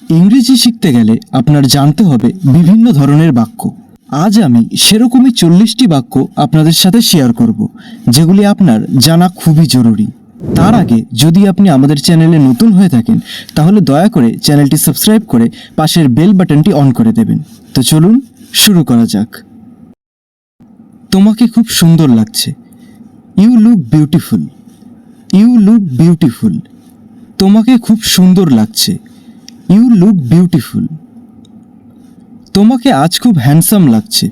ইংরেজি শিখতে গেলে আপনার জানতে হবে বিভিন্ন ধরনের বাক্য। আজ আমি সেরকমই 40টি বাক্য আপনাদের সাথে শেয়ার করব, যেগুলি আপনার জানা খুবই জরুরি। তার আগে যদি আপনি আমাদের চ্যানেলে নতুন হয়ে থাকেন তাহলে দয়া করে চ্যানেলটি সাবস্ক্রাইব করে পাশের বেল বাটনটি অন করে দেবেন। তো চলুন শুরু করা যাক। তোমাকে খুব সুন্দর লাগছে। You look beautiful. You look beautiful. তোমাকে খুব সুন্দর লাগছে। You look beautiful. তোমাকে আজ খুব হ্যান্ডসাম লাগছে।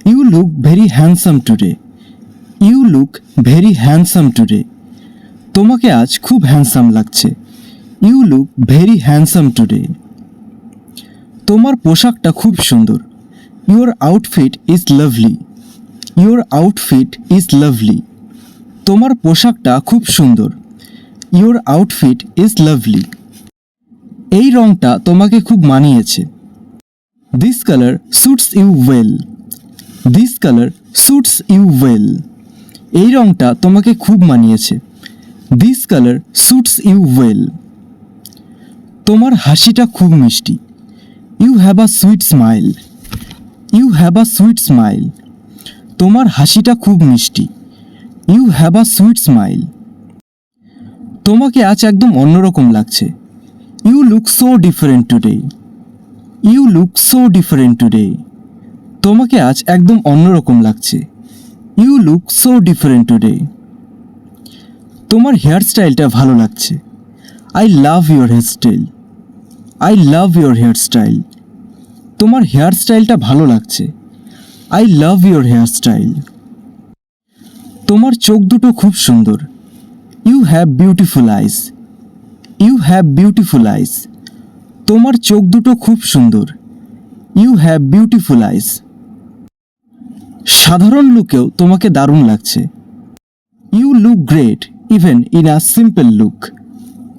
You look very handsome today. You look very handsome today. তোমাকে আজ খুব হ্যান্ডসাম লাগছে। You look very handsome today. তোমার পোশাকটা খুব সুন্দর। Your outfit is lovely. Your outfit is lovely. তোমার পোশাকটা খুব সুন্দর। Your outfit is lovely. এই রঙটা তোমাকে খুব মানিয়েছে। This colour suits you well. This colour suits you well. এই রঙটা তোমাকে খুব মানিয়েছে। This colour suits you well. তোমার হাসিটা খুব মিষ্টি। You have a sweet smile. You have a sweet smile. তোমার হাসিটা খুব মিষ্টি। You have a sweet smile. তোমাকে আজ একদম অন্যরকম লাগছে। You look so different today. You look so different today. তোমাকে আজ একদম অন্যরকম লাগছে। You look so different today. তোমার হেয়ার স্টাইলটা ভালো লাগছে। I love your hair style. I love your hair style. তোমার হেয়ার স্টাইলটা ভালো লাগছে। I love your hair style. তোমার চোখ দুটো খুব সুন্দর। You have beautiful eyes. You have beautiful eyes. তোমার চোখ দুটো খুব সুন্দর। You have beautiful eyes. সাধারণ লুকেও তোমাকে দারুণ লাগছে। You look great even in a simple look.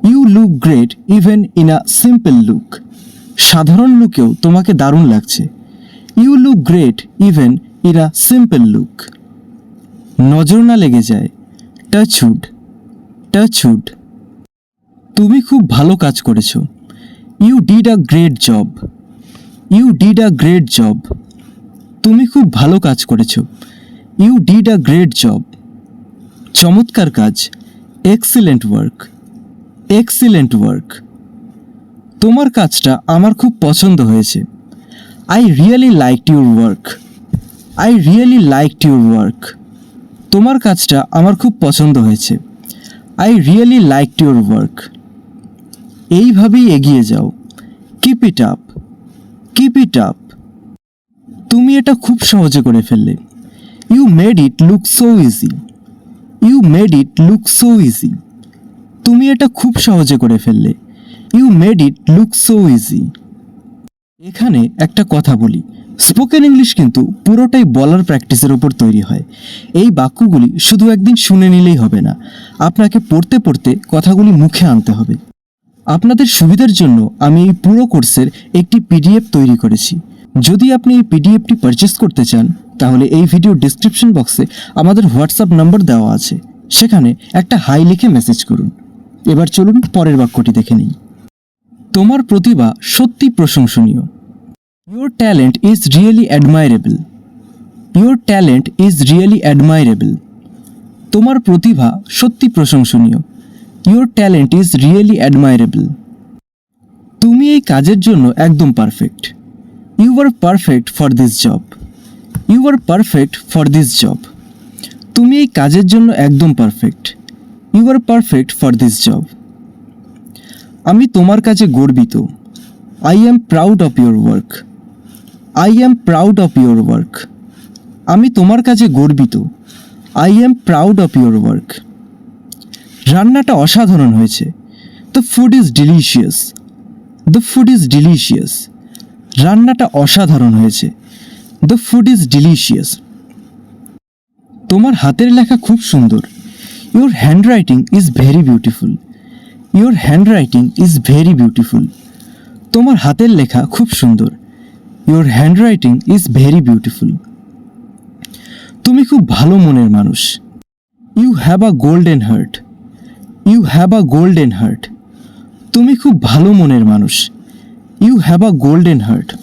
You look great even in a simple look. সাধারণ লুকেও তোমাকে দারুণ লাগছে। You look great even in a simple look. নজর না লেগে যায়। Touch wood. Touch wood. তুমি খুব ভালো কাজ করেছো। You did a great job. You did a great job. তুমি খুব ভালো কাজ করেছো। You did a great job. চমৎকার কাজ। Excellent work. Excellent work. তোমার কাজটা আমার খুব পছন্দ হয়েছে। I really liked your work. I really liked your work. তোমার কাজটা আমার খুব পছন্দ হয়েছে। I really liked your work. এইভাবেই এগিয়ে যাও। Keep it up. Keep it up. তুমি এটা খুব সহজে করে ফেললে। You made it look so easy. You made it look so easy. তুমি এটা খুব সহজে করে ফেললে। You made it look so easy. এখানে একটা কথা বলি, স্পোকেন ইংলিশ কিন্তু পুরোটাই বলার প্র্যাকটিসের উপর তৈরি হয়। এই বাক্যগুলি শুধু একদিন শুনে নিলেই হবে না, আপনাকে পড়তে পড়তে কথাগুলি মুখে আনতে হবে। আপনাদের সুবিধার জন্য আমি এই পুরো কোর্সের একটি পিডিএফ তৈরি করেছি। যদি আপনি এই পিডিএফটি পারচেস করতে চান তাহলে এই ভিডিও ডেসক্রিপশন বক্সে আমাদের হোয়াটসঅ্যাপ নাম্বার দেওয়া আছে, সেখানে একটা হাই লিখে মেসেজ করুন। এবার চলুন পরের বাক্যটি দেখে নিই। তোমার প্রতিভা সত্যি প্রশংসনীয়। Your talent is really admirable. Your talent is really admirable. তোমার প্রতিভা সত্যি প্রশংসনীয়। Your talent is really admirable. তুমি এই কাজের জন্য একদম perfect. You are perfect for this job. You are perfect for this job. তুমি এই কাজের জন্য একদম perfect. You are perfect for this job. আমি তোমার কাছে গর্বিত। I am proud of your work. I am proud of your work. আমি তোমার কাছে গর্বিত। I am proud of your work. রান্নাটা অসাধারণ হয়েছে। The food is delicious. The food is delicious. রান্নাটা অসাধারণ হয়েছে। The food is delicious. তোমার হাতের লেখা খুব সুন্দর। Your handwriting is very beautiful. Your handwriting is very beautiful. তোমার হাতের লেখা খুব সুন্দর। Your handwriting is very beautiful. তুমি খুব ভালো মনের মানুষ। You have a golden heart. You have a golden heart. তুমি খুব ভালো মনের মানুষ। You have a golden heart.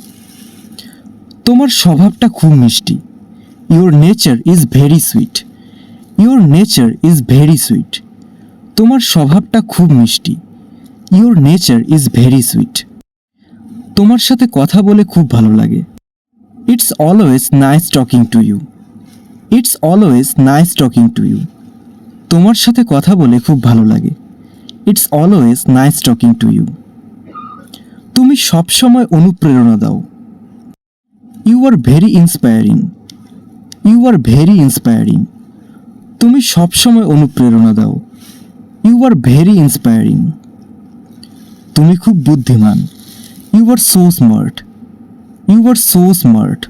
তোমার স্বভাবটা খুব মিষ্টি। Your nature is very sweet. Your nature is very sweet. তোমার স্বভাবটা খুব মিষ্টি। Your nature is very sweet. তোমার সাথে কথা বলে খুব ভালো লাগে। It's always nice talking to you. It's always nice talking to you. তোমার সাথে কথা বলে খুব ভালো লাগে। It's always nice talking to you. তুমি সবসময় অনুপ্রেরণা দাও। You are very inspiring. You are very inspiring. তুমি সবসময় অনুপ্রেরণা দাও। You are very inspiring. তুমি খুব বুদ্ধিমান। You are so smart. You are so smart.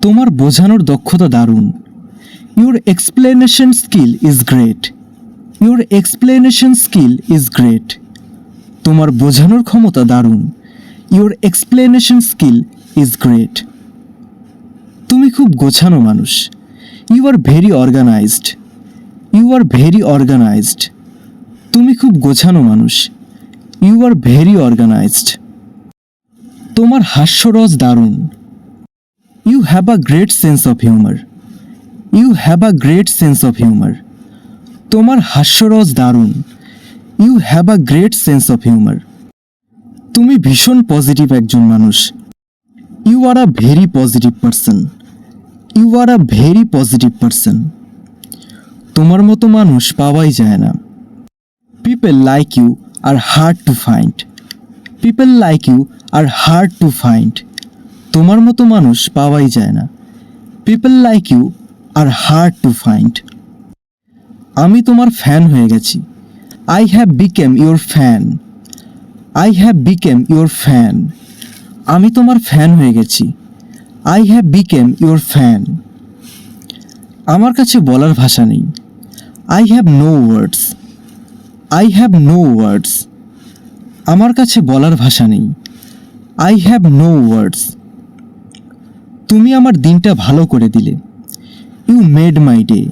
তোমার বোঝানোর দক্ষতা দারুণ। Your explanation skill is great. Your explanation skill is great. তোমার বোঝানোর ক্ষমতা দারুণ। Your explanation skill is great. তুমি খুব গোছানো মানুষ। You are very organised. You are very organised. তুমি খুব গোছানো মানুষ। You are very organised. তোমার হাস্যরস দারুণ। You have a great sense of humour. You have a great sense of humour. তোমার হাস্যরস দারুণ। You have a great sense of humour. তুমি ভীষণ পজিটিভ একজন মানুষ। You are a very positive person. You are a very positive person. তোমার মতো মানুষ পাওয়াই যায় না। People like you are hard to find. People like you are hard to find. তোমার মতো মানুষ পাওয়াই যায় না। People like you are hard to find. আমি তোমার ফ্যান হয়ে গেছি। I have become your fan. I have become your fan. আমি তোমার ফ্যান হয়ে গেছি। I have become your fan. আমার কাছে বলার ভাষা নেই। I have no words. I have no words. আমার কাছে বলার ভাষা নেই। I have no words. তুমি আমার দিনটা ভালো করে দিলে। You made my day.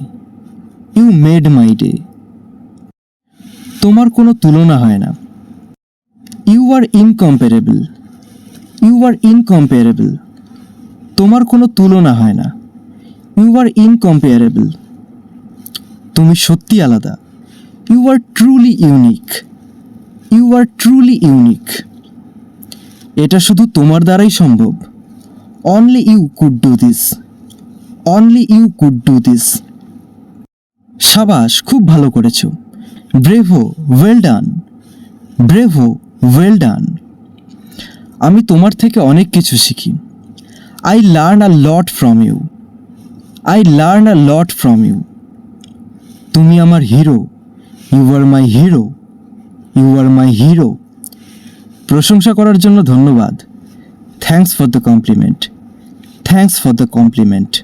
You made my day. তোমার কোনো তুলনা হয় না। You are incomparable. You are incomparable. তোমার কোনো তুলনা হয় না। You are incomparable. তুমি সত্যি আলাদা। You are truly unique. You are truly unique. এটা শুধু তোমার দ্বারাই সম্ভব। Only you could do this. Only you could do this. সাবাস, খুব ভালো করেছো। Bravo, well done. Bravo, well done. আমি তোমার থেকে অনেক কিছু শিখি। I learn a lot from you. I learn a lot from you. তুমি আমার hero. You are my hero. You are my hero. প্রশংসা করার জন্য ধন্যবাদ। Thanks for the compliment. Thanks for the complement.